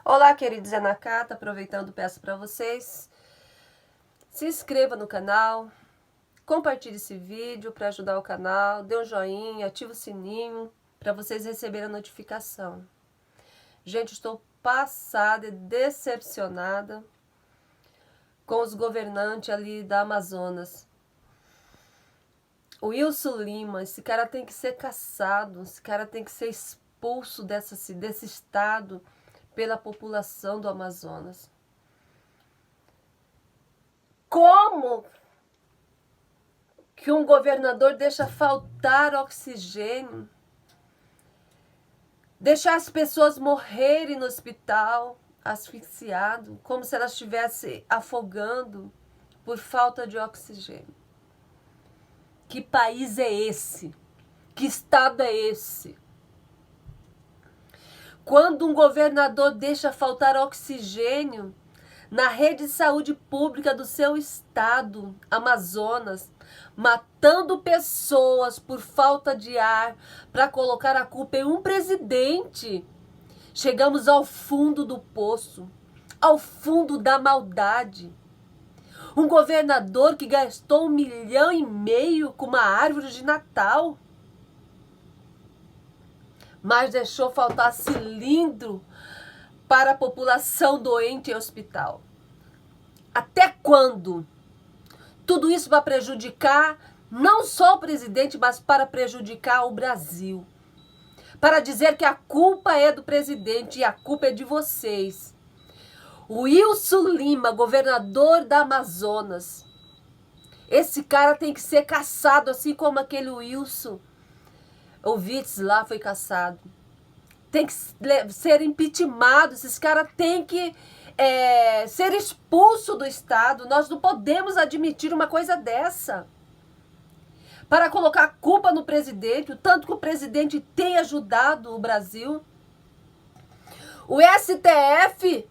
Olá, queridos, é Nakata. Aproveitando, peço para vocês, se inscreva no canal, compartilhe esse vídeo para ajudar o canal, dê um joinha, ative o sininho para vocês receberem a notificação. Gente, estou passada e decepcionada com os governantes ali da Amazonas. O Wilson Lima, esse cara tem que ser caçado, esse cara tem que ser expulso desse estado pela população do Amazonas. Como que um governador deixa faltar oxigênio, deixar as pessoas morrerem no hospital, asfixiado, como se elas estivessem afogando por falta de oxigênio? Que país é esse? Que estado é esse? Quando um governador deixa faltar oxigênio na rede de saúde pública do seu estado, Amazonas, matando pessoas por falta de ar, para colocar a culpa em um presidente, chegamos ao fundo do poço, ao fundo da maldade. Um governador que gastou 1,5 milhão com uma árvore de Natal, mas deixou faltar cilindro para a população doente em hospital. Até quando? Tudo isso para prejudicar não só o presidente, mas para prejudicar o Brasil. Para dizer que a culpa é do presidente e a culpa é de vocês. O Wilson Lima, governador da Amazonas, esse cara tem que ser caçado, assim como aquele Wilson Witz lá foi caçado. Tem que ser impeachmentado. Esses caras têm que ser expulsos do estado. Nós não podemos admitir uma coisa dessa. Para colocar a culpa no presidente, o tanto que o presidente tem ajudado o Brasil. O STF,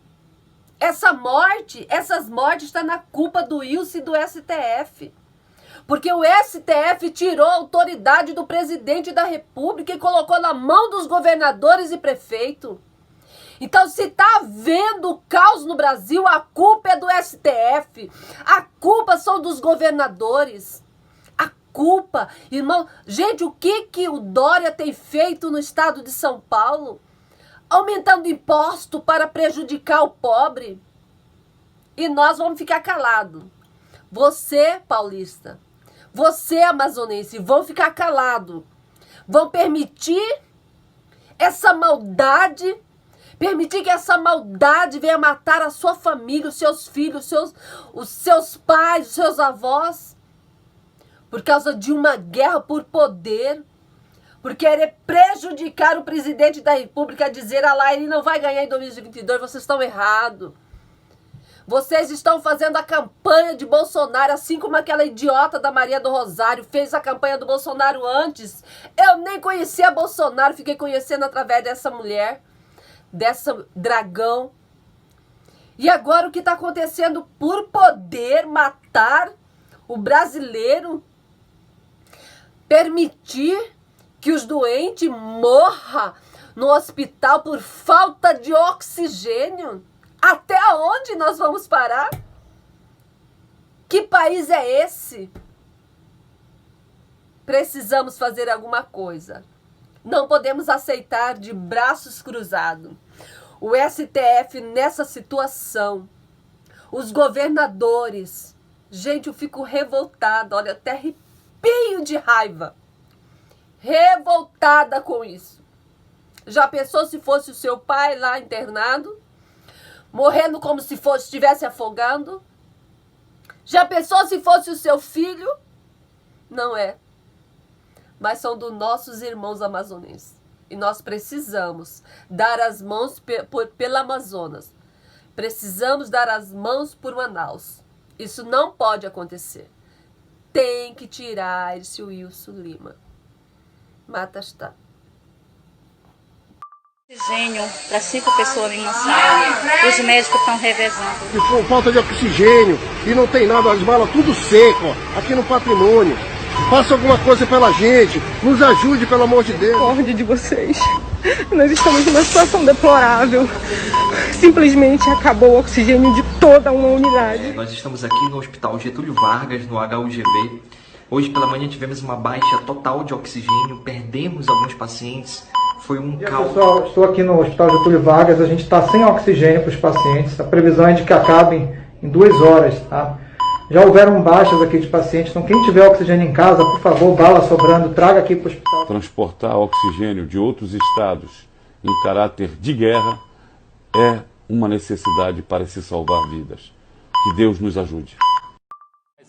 essas mortes estão na culpa do Wilson e do STF. Porque o STF tirou a autoridade do presidente da República e colocou na mão dos governadores e prefeitos. Então, se está havendo caos no Brasil, a culpa é do STF. A culpa são dos governadores. A culpa, irmão... Gente, o que o Dória tem feito no estado de São Paulo? Aumentando imposto para prejudicar o pobre. E nós vamos ficar calados. Você, paulista, você, amazonense, vão ficar calados. Vão permitir essa maldade, permitir que essa maldade venha matar a sua família, os seus filhos, os seus pais, os seus avós, por causa de uma guerra por poder, por querer prejudicar o presidente da República, dizer, ah lá, ele não vai ganhar em 2022, vocês estão errados. Vocês estão fazendo a campanha de Bolsonaro, assim como aquela idiota da Maria do Rosário fez a campanha do Bolsonaro antes. Eu nem conhecia Bolsonaro, fiquei conhecendo através dessa mulher, dessa dragão. E agora o que está acontecendo por poder matar o brasileiro, permitir que os doentes morram no hospital por falta de oxigênio? Até onde nós vamos parar? Que país é esse? Precisamos fazer alguma coisa. Não podemos aceitar de braços cruzados. O STF nessa situação. Os governadores. Gente, eu fico revoltada. Olha, até arrepio de raiva. Revoltada com isso. Já pensou se fosse o seu pai lá internado? Morrendo como se estivesse afogando? Já pensou se fosse o seu filho? Não é. Mas são dos nossos irmãos amazonenses. E nós precisamos dar as mãos pela Amazonas. Precisamos dar as mãos por Manaus. Isso não pode acontecer. Tem que tirar esse Wilson Lima. Mata está. Oxigênio para 5 pessoas em uma sala. Os médicos estão revezando. Por falta de oxigênio e não tem nada, as malas tudo seco, ó, aqui no patrimônio. Faça alguma coisa pela gente, nos ajude, pelo amor de Deus. Misericórdia de vocês. Nós estamos numa situação deplorável. Simplesmente acabou o oxigênio de toda uma unidade. Nós estamos aqui no Hospital Getúlio Vargas, no HUGV. Hoje pela manhã tivemos uma baixa total de oxigênio, perdemos alguns pacientes. Foi um caos. Pessoal, estou aqui no Hospital Getúlio Vargas, a gente está sem oxigênio para os pacientes. A previsão é de que acabem em 2 horas, tá? Já houveram baixas aqui de pacientes, então quem tiver oxigênio em casa, por favor, bala sobrando, traga aqui para o hospital. Transportar oxigênio de outros estados em caráter de guerra é uma necessidade para se salvar vidas. Que Deus nos ajude.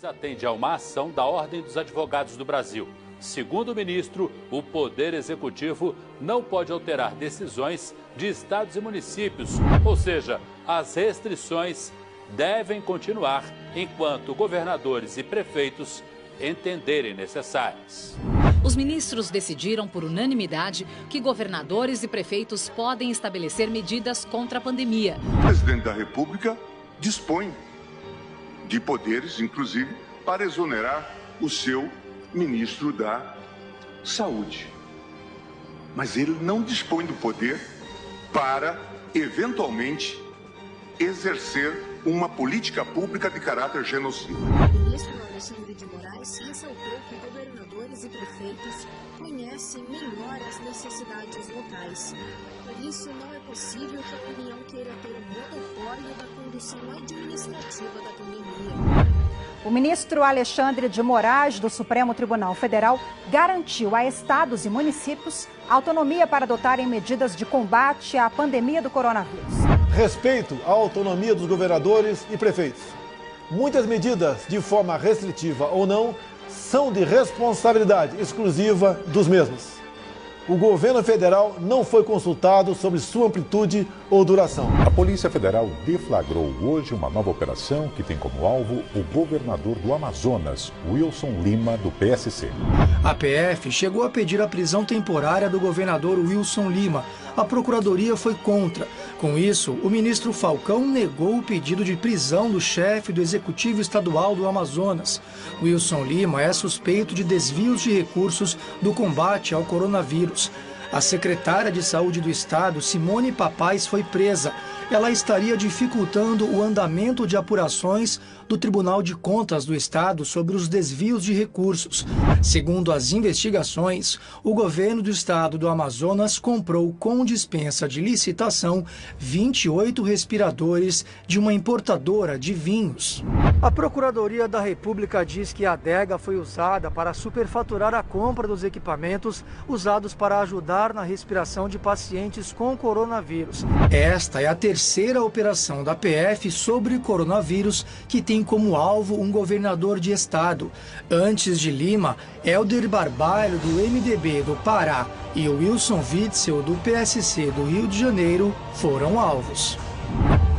Atende a uma ação da Ordem dos Advogados do Brasil. Segundo o ministro, o Poder Executivo não pode alterar decisões de estados e municípios, ou seja, as restrições devem continuar enquanto governadores e prefeitos entenderem necessárias. Os ministros decidiram por unanimidade que governadores e prefeitos podem estabelecer medidas contra a pandemia. O presidente da República dispõe de poderes, inclusive, para exonerar o seu ministro da Saúde. Mas ele não dispõe do poder para, eventualmente, exercer uma política pública de caráter genocida. O ministro Alexandre de Moraes ressaltou que governadores e prefeitos conhecem melhor as necessidades locais. Por isso, não é possível que a União queira ter o monopólio da condução administrativa da pandemia. O ministro Alexandre de Moraes, do Supremo Tribunal Federal, garantiu a estados e municípios autonomia para adotarem medidas de combate à pandemia do coronavírus. Respeito à autonomia dos governadores e prefeitos. Muitas medidas, de forma restritiva ou não, são de responsabilidade exclusiva dos mesmos. O governo federal não foi consultado sobre sua amplitude ou duração. A Polícia Federal deflagrou hoje uma nova operação que tem como alvo o governador do Amazonas, Wilson Lima, do PSC. A PF chegou a pedir a prisão temporária do governador Wilson Lima. A Procuradoria foi contra. Com isso, o ministro Falcão negou o pedido de prisão do chefe do Executivo Estadual do Amazonas. Wilson Lima é suspeito de desvios de recursos do combate ao coronavírus. A secretária de Saúde do Estado, Simone Papais, foi presa. Ela estaria dificultando o andamento de apurações do Tribunal de Contas do Estado sobre os desvios de recursos. Segundo as investigações, o governo do estado do Amazonas comprou com dispensa de licitação 28 respiradores de uma importadora de vinhos. A Procuradoria da República diz que a adega foi usada para superfaturar a compra dos equipamentos usados para ajudar na respiração de pacientes com coronavírus. Esta é a terceira operação da PF sobre coronavírus que tem como alvo um governador de estado. Antes de Lima, Helder Barbalho, do MDB do Pará, e o Wilson Witzel, do PSC do Rio de Janeiro, foram alvos.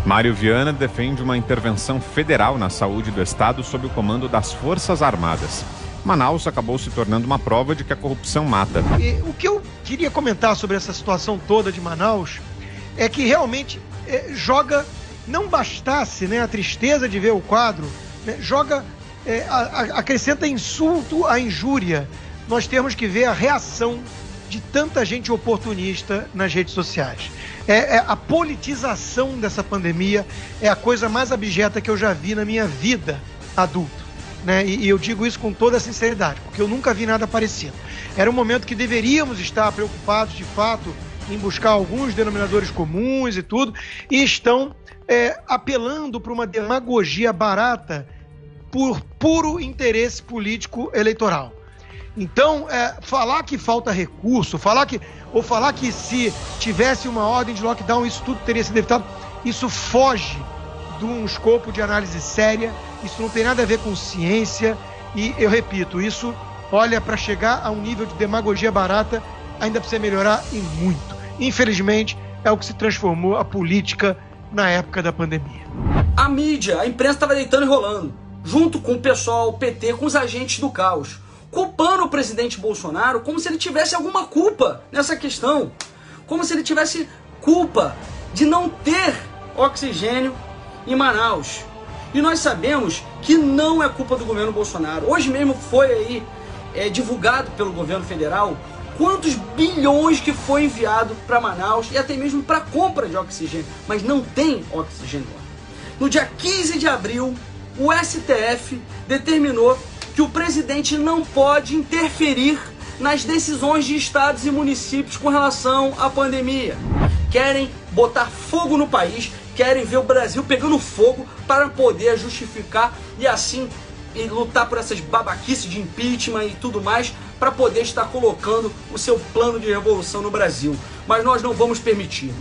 Mário Viana defende uma intervenção federal na saúde do estado sob o comando das Forças Armadas. Manaus acabou se tornando uma prova de que a corrupção mata. E o que eu queria comentar sobre essa situação toda de Manaus é que realmente joga, não bastasse, né, a tristeza de ver o quadro, né, acrescenta insulto à injúria. Nós temos que ver a reação de tanta gente oportunista nas redes sociais. A politização dessa pandemia é a coisa mais abjeta que eu já vi na minha vida adulto, né? E eu digo isso com toda a sinceridade, porque eu nunca vi nada parecido. Era um momento que deveríamos estar preocupados, de fato, em buscar alguns denominadores comuns e tudo, e estão apelando para uma demagogia barata por puro interesse político eleitoral. Então, falar que falta recurso, falar que se tivesse uma ordem de lockdown isso tudo teria sido evitado, isso foge de um escopo de análise séria, isso não tem nada a ver com ciência e, eu repito, isso olha para chegar a um nível de demagogia barata, ainda precisa melhorar e muito. Infelizmente, é o que se transformou a política na época da pandemia. A mídia, a imprensa estava deitando e rolando, junto com o pessoal, o PT, com os agentes do caos, culpando o presidente Bolsonaro como se ele tivesse alguma culpa nessa questão, como se ele tivesse culpa de não ter oxigênio em Manaus. E nós sabemos que não é culpa do governo Bolsonaro. Hoje mesmo foi aí divulgado pelo governo federal quantos bilhões que foi enviado para Manaus e até mesmo para compra de oxigênio, mas não tem oxigênio lá. No dia 15 de abril, o STF determinou que o presidente não pode interferir nas decisões de estados e municípios com relação à pandemia. Querem botar fogo no país, querem ver o Brasil pegando fogo para poder justificar e assim lutar por essas babaquices de impeachment e tudo mais, para poder estar colocando o seu plano de revolução no Brasil. Mas nós não vamos permitir.